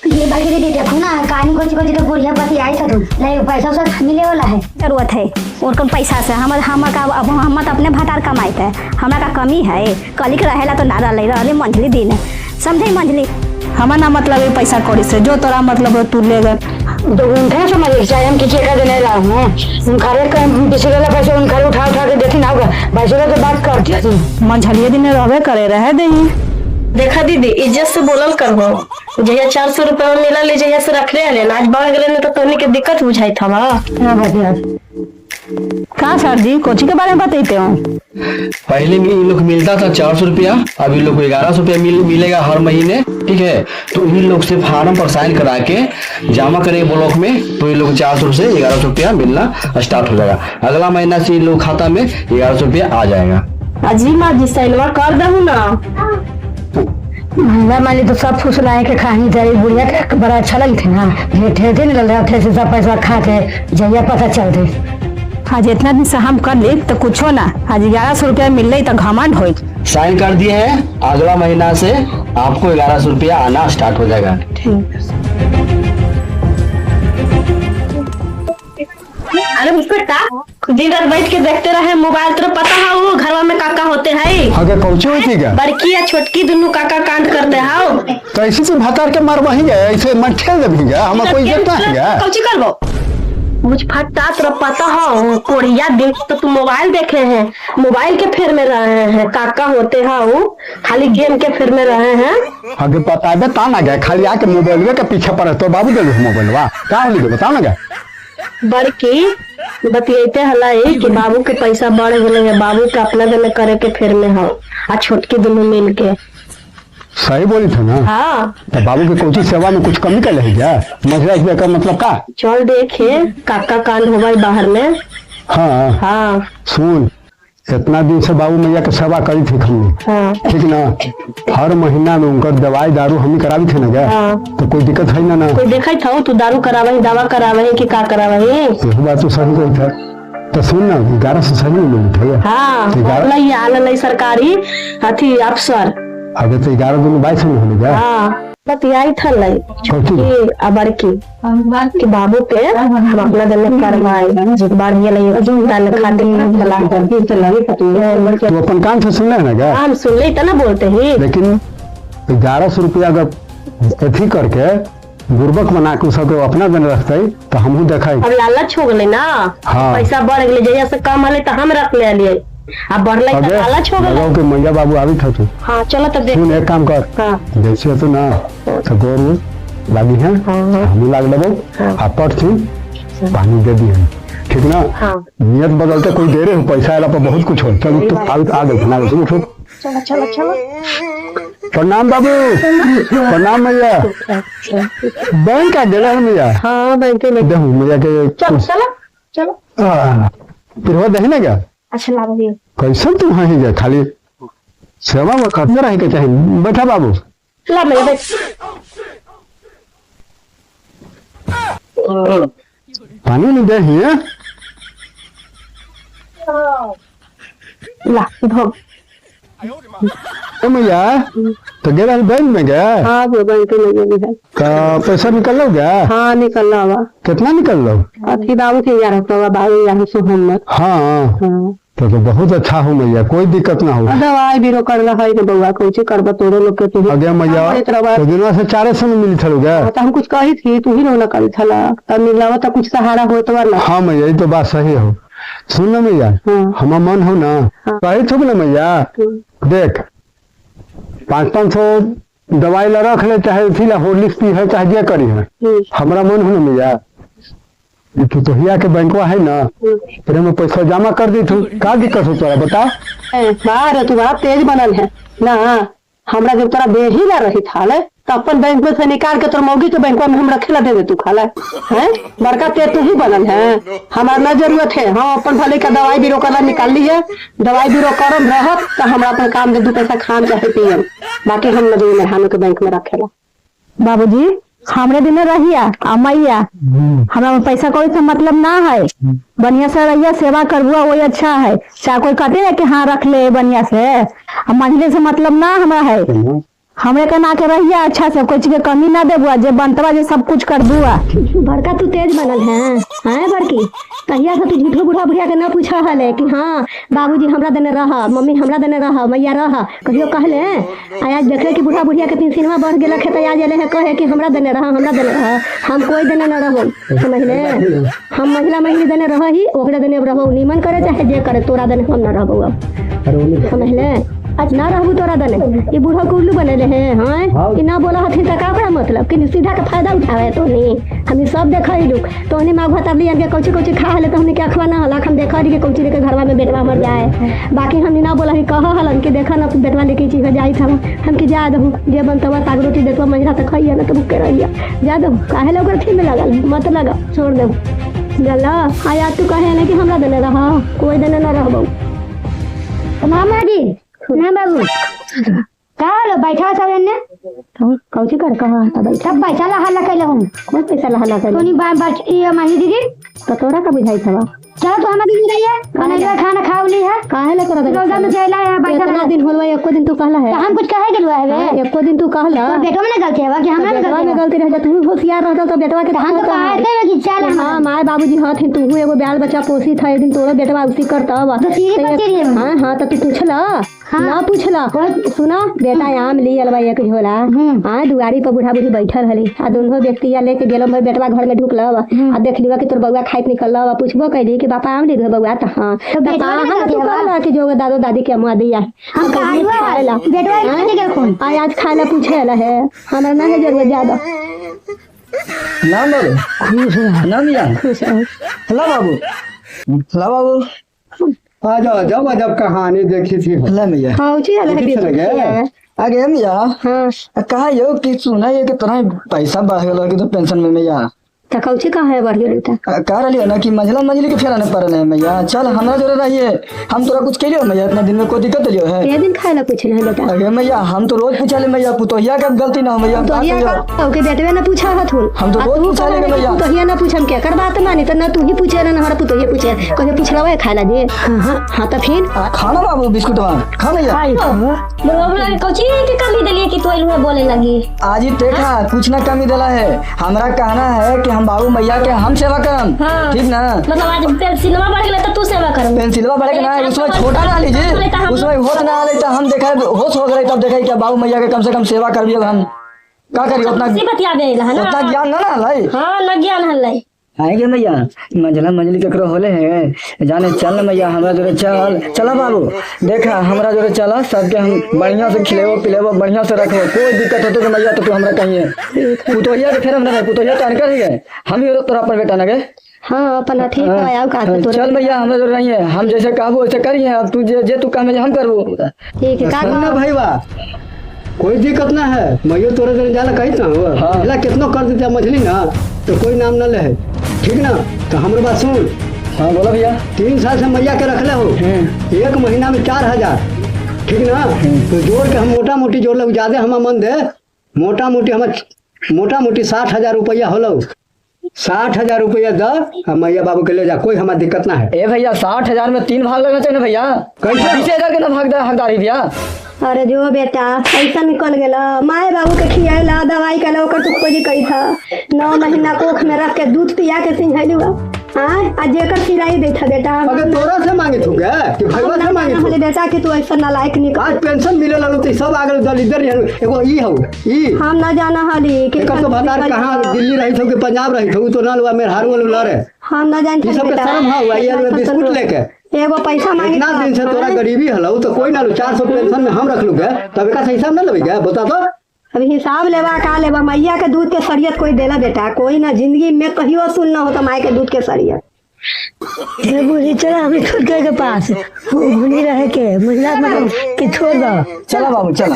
ये भाई दीदी देखो ना कहानी कोची तो बुढ़िया पति आई था तुम नहीं पैसा सब मिले वाला है जरूरत है और कौन पैसा से हम तो अपने भटार कमाई है हमारा का कमी है कलिक रहेला तो ना रहे मंझली दिन समझे मंझली हमारा ना मतलब है पैसा कौड़ी से जो तोरा मतलब तू लेगा तो उनका समझ चाहिए हम किसी का देने ला हूँ उनखारे किसी का पैसा उनखारे उठा के देखी ना होगा पैसे तो बात कर दिया तुम मंझलिए दिन रहे करे रहे दे देखा दीदी इज्जत से बोलल करबो जहिया 400 रुपया मिला ले जहिया से रख रहे आज बढ़ गए तो तोहनी के दिक्कत बुझाई था कहाँ सर जी कोची के बारे में बताते हो पहले में इन लोग मिलता था 400 रुपया अब इन लोग को 1100 रुपया मिलेगा हर महीने ठीक है। तो इन लोग से फार्म पर साइन करा के जमा करेंगे ब्लॉक में तो इन लोग 400 से 1100 रुपया मिलना स्टार्ट हो जाएगा। अगला महीना से इन लोग खाता में 1100 रुपया आ जाएगा। अजी माँ जी साइनवा कर दू ना महंगा माली तो सब फुसलाए के खानी तेरी बुढ़िया के बड़ा अच्छा लगते ना ठेठे नहीं लग रहा थे सब पैसा खा के जहिया पता चलते आज इतना दिन से हम कर ले तो कुछ हो ना आज 1100 रुपया मिल रही तो घमंड हो साइन कर दिए हैं अगला महीना से आपको 1100 रुपया आना स्टार्ट हो जाएगा। अरे बेटा दिन रात बैठ के देखते रहे मोबाइल तो पता है वो घरवा में काका होते हैं अगर कौची होती क्या बड़की या छोटकी दोनों काका कांड करते हैं तो ऐसे से भतार के मार वही गए ऐसे मन ठेल दे गया हम कोई इज्जत नहीं है कौची करबो मुझ फटा तो पता हो कोढ़िया दिन तो तुम मोबाइल देखे हैं मोबाइल के फेर में रहे हैं काका होते हैं वो खाली गेम के फेर में रहे हैं अगर पता है ता ना गया खाली आके मोबाइल के पीछे पड़े तो बाबू दे मोबाइल वा क्या लिखे बताओ ना गया बड़की बतियाते हला कि बाबू के पैसा बढ़ गए है बाबू के अपना दिन करे के फेर में हो आ छोटकी दोनों मिल के सही बोली थे ना। हाँ तो बाबू के कोची सेवा में कुछ कमी कर रही क्या मसला का मतलब का चल देखे काका कांड हो गई बाहर में। हाँ हाँ सुन इतना दिन से बाबू मैया की सेवा करी थी हमने हाँ ठीक ना हर महीना में उनका दवाई दारू हम करावी थे ना क्या तो कोई दिक्कत है ना कोई देखा था तू दारू करावे दवा करावे कि का करावे यही बात तो सही कही था। तो सुन ना 1100 सही में मिली हाँ ये आल सरकारी अथी अफसर अबे तो 11 दिन 22 में होने गया हाँ बतियाई था छोटकी बड़की कि बाबू के हम अपना दिन में करवाए एक बार ये तो अपन कान से सुन ले ना क्या हम सुन ले इतना बोलते ही लेकिन 1100 रुपया अगर अथी करके गुर्बक बना के उसको अपना दिन रखते तो हमहू देखा अब लालच हो गए ना हाँ। पैसा बढ़ गए जैसे से कम हले तो हम रख ले लिए अब बढ़ले तो लालच हो गए के मैया बाबू आवी था तू हाँ चलो तब देख सुन एक काम कर हाँ। जैसे तो ना तो गोर लागी है हम लाग लेबो आपट थी पानी दे दिए ठीक ना नियत बदलते कोई दे रहे हो पैसा आला पर बहुत कुछ हो चलो तो आगे बना लो उठो चलो चलो चलो प्रणाम बाबू प्रणाम मैया बैंक का गेला मैया हाँ बैंक में देखो मैया के चलो चलो चलो फिर वो देख ना क्या अच्छा लगा कैसे तुम वहीं गए खाली सेवा में खतरा रहे के चाहिए बैठा बाबू ला मेरे बैठ पानी नहीं दे है ला भोग मैया तो गेला बैंक में गया हाँ वो बैंक में गई है का पैसा निकल लो क्या हाँ निकल रहा कितना निकल लो अथी बाबू के 1100 से हम हाँ तो बहुत अच्छा हो मैया कोई दिक्कत ना हो दवाई बीरो कर रहा है बउआ कुछ करब तोरे लोग के तू अगे मैया तो दिनवा से 400 में मिली थलो क्या तो हम कुछ कही थी तू ही ना करी थला तब मिलावा तो कुछ सहारा हो तो वरना हाँ मैया ये तो बात सही हो सुन ना मैया हमारा मन हो ना कही थोक ना मैया देख 500 दवाई ला रख ले चाहे थी ला होर्लिक्स पी है चाहे जे करी है हमारा मन हो ना मैया तू तो हिया के बैंकवा है ना फिर मैं पैसा जमा कर दी तू का दिक्कत हो तोरा बता बाहर तू बड़ा तेज बनल है ना हमरा जब तोरा दे ही ना रही था तो अपन बैंक में से निकाल के तोर मौगी के बैंकवा में हम रखे ला दे दे तू खाला है बड़का तेज तू ही बनल है हमारा ना जरूरत है हम अपन भले का दवाई बीरो करना निकाल लीजिए दवाई बीरो करम रहत तो हमरा अपन काम दे 2 पैसा खान चाहे पियम बाकी हम नदी में हानो के बैंक में रखेला बाबूजी हमरे दिन रहिया मैया हमारा पैसा कोई से मतलब ना है बढ़िया से रहिया सेवा करबुआ वही अच्छा है चाहे कोई कहते है कि हाँ रख ले बढ़िया से मंझले से मतलब ना हमारा है हमरे के ना के रहिए अच्छा से कोई चीज के कमी ना देबुआ जे बनतवा जे सब कुछ कर बुआ। बड़का तू तेज बनल है हैं बड़की कहिया से तू झूठो बूढ़ा बुढ़िया के ना पूछा हले कि हाँ बाबूजी हमरा देने रहा मम्मी हमरा देने रहा मैया रहा कहियो कहले आज देखे कि बूढ़ा बुढ़िया के पेंशनवा बढ़ गेल है तो आज एले है कहे कि हमरा देने रहा हम कोई देने न रहो समझले हम महिला महिला देने रही ओकरे देने रहो निमन करे चाहे जे करे तोरा देने हम न रहबो अब समझले आज ना रहबू तोरा दने ये बूढ़ा को उल्लू बनेले हैं हाँ कि ना बोला हथिन त का मतलब कि सीधा के फायदा उठावे तो नहीं हम सब देखई लोग तो नहीं माँ भतर लिया के कौची कौची खा हले तो हमने क्या खवा ना हला हम देखा रही के कौची लेके घरवा में बेटवा मर जाए बाकी हम ना बोला ही कह हलन के देखा ना बेटवा लेके चीज जाई था हम की जा दहू जे बनतवा साग रोटी देखो मजरा तक खाइए ना तो भूखे रहिया जा दहू काहे लोग थी में लगल मत लगा छोड़ दे जल्ला आया तू कहे ना कि हमरा देने रहा कोई देने ना रहबो मामा जी ना बाबू का लो बैठा सब एने कौची कर कहा तब सब पैसा ला हल्ला कैले हम कौन पैसा ला हल्ला कैले तोनी बात ये माही दीदी तो तोरा का बुझाई था चलो तो हम दिन रही है खाना खाओ ली है काहे ला तोरा रोजा में चला है बैठा कितना दिन होलवा एको दिन तू कहला है हम कुछ कहे गेलवा है एको दिन तू कहला तो बेटवा में ना गलती है कि हमरा में गलती रह जा तू होशियार रहता तो बेटवा के हम तो कहे थे कि चल हां माय बाबूजी हाथ तू एगो बाल बच्चा पोसी था एक दिन तोरा बेटवा उसी करता बा तो सीरी पचरी हां हां तो तू पूछला ना पूछला सुना बेटा आम ली अलवा एक झोला हां दुआरी पर बूढ़ा बूढ़ी बैठल हली आ दोनों व्यक्ति या लेके गेलो मैं बेटवा घर में ढुकला आ देख लिवा कि तोर बउआ खाइत निकलला बा पूछबो कैली कि पापा आम ले दे बउआ त हां तो बेटवा तू कहला कि जो दादा दादी के मुआ दिया हम खाइला बेटवा इतने के खून आज खाइला पूछेला है हमरा ना है जरूरत ज्यादा नाम बाबू खुश है नाम या खुश है हेलो बाबू आ जाओ जब जब कहानी देखी थी हेलो मैया हां उची है आगे मैया हां कहा यो कि सुना ये कि तोरा पैसा बढ़ गेलो कि तो पेंशन में मैया त कौची कहा है बढ़ गेल त कह रही ना कि मंझली के फेरा नहीं पड़ल है मैया चल हमरा जोरे रहिए हम तोरा कुछ कहियो मैया इतना दिन में कोई दिक्कत लियो है के दिन खाइला पूछले है बेटा अरे मैया हम तो रोज पूछले मैया पुतोहिया के गलती ना हो मैया तो ये का के बेटवे ना पूछा हथुन हम तो रोज पूछले मैया तो ये ना पूछम के कर बात मानी तो ना तू ही पूछे ना हमारा पुतोहिया पूछे कहे पूछला है खाइला दे हां तो फिर खाना बाबू बिस्कुटवा खा मैया बरोबर कौची के कमी देलिए कि तू इलु बोले लगी आज ही देखा कुछ ना कमी देला है हमरा कहना है कि हम बाबू मैया के हम सेवा करम ठीक ना मतलब आज पेंसिलवा बढ़ गेल त तू सेवा करम पेंसिलवा बढ़े के ना उसमें छोटा ना लीजिए उसमें होत ना आले त हम देखा होश हो गए तब देखा कि बाबू मैया के कम से कम सेवा करबिए हम का करी उतना बतिया बेला है ना उतना ज्ञान ना ना लाई हां ना ज्ञान हल्लाई आएंगे मैया मंझली केकरो होले है जाने चल मैया हमरा जोरे चला बाबू देखा हमरा जोरे चला सबके हम बढ़िया से खिलेबो पिलेबो बढ़िया से रखबो कोई दिक्कत होतो तो मैया तो तू हमरा कहिए पुतोहिया के फेर हमरा नहीं पुतोहिया तो अनकर है हम ही तोरा पर बेटा ना के हां अपन ठीक है आओ का तो चल मैया हमरा जोरे नहीं है हम जैसे कहबो वैसे करिए अब तू जे तू कहमे हम करबो ठीक है का ना भाई बा कोई दिक्कत ना है मैं तोरे जन जाला कही ना हो ला कितनो कर देते मछली ना तो कोई नाम ना ले ठीक ना तो हमरे बात सुन हाँ बोला भैया 3 साल से मैया के रखले हो एक महीना में 4000 ठीक ना तो जोड़ के हम मोटा मोटी जोड़ लो ज्यादा हम मन दे मोटा मोटी 60,000 रुपया होलो 60,000 रुपया द मैया बाबू के ले जा कोई हमारा दिक्कत ना है ए भैया 60,000 में 3 भाग लगना चाहिए ना भैया कैसे 20,000 के ना हकदारी भैया अरे जो बेटा पैसा निकल गेला माए बाबू के खियाला दवाई कला ओकर तो खोजी कई था 9 महीना कोख में रख के दूध पिया के सिंहलुआ हां आज जेकर सिलाई दे था बेटा अगर तोरा से मांगे तू के कि भईवा से मांगे हले बेटा के तू ऐसा नालायक निकल आज पेंशन मिले लालो तो सब आगे दलिदर एगो ई हो ई हम ना जाना हली कि एकर तो भतार कहां दिल्ली रही थो कि पंजाब रही थो तो ना लुआ मेरे हारू वाला लरे हम ना जान ई सब के शर्म हां ये बिस्कुट लेके एगो पैसा मांगे इतना दिन से तोरा गरीबी हलो तो कोई ना लो 400 पेंशन में हम रख लू के तब का हिसाब ना लेबे क्या बता तो अभी हिसाब लेवा का लेवा मैया के दूध के सरियत कोई देला बेटा कोई ना जिंदगी में कहियो सुन ना हो तो माई के दूध के सरियत ये बुढ़ी चला हमें खुद के पास घुनी रहे के महिला मतलब कि छोड़ दो चला बाबू चला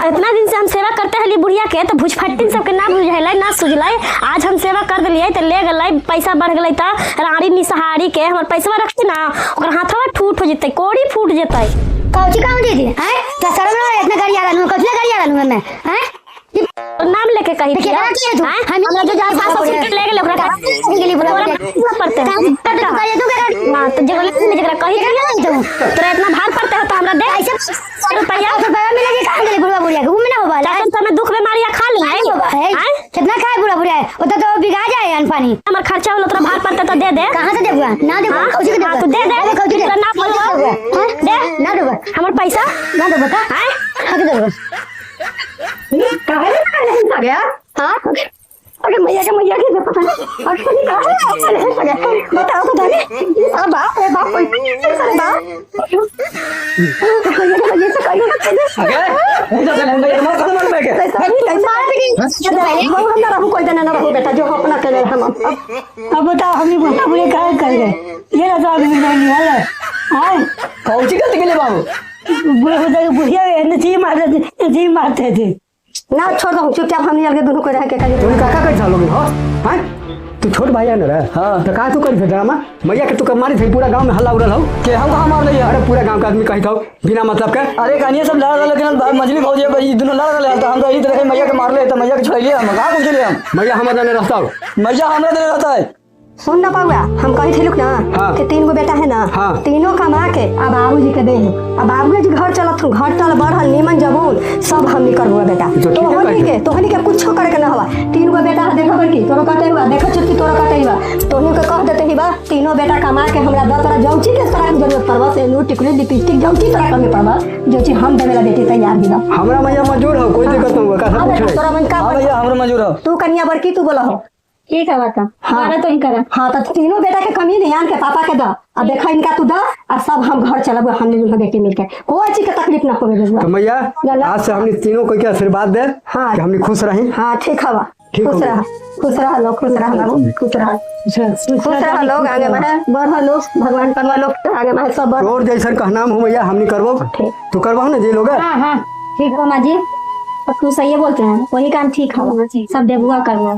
इतना दिन से हम सेवा करते हली बुढ़िया के तो भुजफट्टी सबके ना बुझैले ना सुझलै आज हम सेवा कर देलिए तो ले गेलै पैसा बढ़ गेलै त रानी निसहारी के हमर पैसा रखती ना ओकर हाथवा ठूट हो जतै कोड़ी फूट जतै कौची काम दीदी हैं क्या शर्म ना इतना गाड़ी आ रहा हूं कौची गाड़ी आ रहा हूं मैं हैं नाम लेके कही थी हमरा जो जा 700 ले गेल ओकरा के लिए पड़ते हैं हां तो जगह में जगह कही थी तोरा इतना भार पड़ते हो तो हमरा दे ऐसे रुपया मिलेगी कहां गेली बुढ़वा बुढ़िया घूम ना होबा लेकिन तुम्हें दुख बीमारियां खा ली है कितना खाए बुढ़ा बुढ़िया वो तो बिगा जाए अन पानी हमर खर्चा होला तोरा भार पड़ते तो दे दे कहां से देबुआ ना देबुआ कौची के देबुआ तू दे दे कौची के ना बोल दे ना देबुआ हमर पैसा ना देबुआ का हैं कहां देबुआ काहे नहीं आ गया हां अरे मैया के पता नहीं अरे काहे बताओ तो दादी अरे बाप रे बाप कोई अरे बाप ये से कहीं अगे जा चल भैया मार खत्म में के हम ना रहू कोई देना ना रहू बेटा जो अपना के हम अब बताओ हम बोलता बोले काहे कर गए ये ना तो अभी नहीं है हां कौची करते के लिए बाबू बुढ़िया जी मारते थे ना छोड़ दो चुपचाप हम निकल के दोनों को रह के कर तू काका कैसा लोग हो हैं तू छोट भाई है ना रे हाँ। तो का तू कर दे ड्रामा मैया के तू कब मारी थी पूरा गांव में हल्ला उड़ल हो के हम कहां मार लिया अरे पूरा गांव का आदमी कही था बिना मतलब के अरे कहानी सब लड़ रहा लेकिन मछली भौजी भाई दोनों लड़ रहे तो हम तो यही तरह मैया के मार ले तो मैया के छोड़ लिया हम कहां पहुंच लिए हम मैया हमारे ने रास्ता हो मैया हमरा देने रहता है सुन ना पाऊंगा हम कही थे लोग ना हाँ। कि 3 गो बेटा है ना हाँ। तीनों कमा के अब बाबूजी के दे अब बाबूजी घर चलत हूँ घर चल बढ़ल नीमन जबून सब हम निकल हुआ बेटा तो ठीक है, तो हनी के कुछ करे के ना हुआ 3 गो बेटा देखो बड़की तोरो कटे हुआ देखो छोटकी तोरो कटे हुआ तोहनी के कह देते ही बा तीनों बेटा कमा के हमरा द तोरा जौची के तरह जरूरत पड़बा से नू टिकली लिपस्टिक जौची तरह कमी पड़बा जो चीज हम देवेला बेटी तैयार दिला हमरा मैया मजूर हो कोई दिक्कत नहीं होगा का पूछ तोरा मन का हां भैया हमरा मंजूर हो तू कन्या बड़की तू बोला हो ठीक है बता हमारा तो ही करा हाँ तो तीनों बेटा के कमी नहीं आन के पापा के दा अब देखा इनका तू दा और सब हम घर चलब हमने दुल्हा बेटी मिलके कोई चीज के तकलीफ ना होवे तो बेटा मैया आज से हमने तीनों को क्या आशीर्वाद दे हाँ। कि हमने खुश रही हाँ ठीक हवा ठीक खुश हो रहा खुश रहा लोग खुश रहा बाबू खुश रहा लोग आगे बढ़े बढ़ा लोग भगवान करवा लोग आगे बढ़े सब बढ़ और जैसन कहना हो मैया हमने करबो तू करबो ना जे लोग हां हां ठीक है माँ जी तू सही बोलते हैं वही काम ठीक है सब देबुआ करना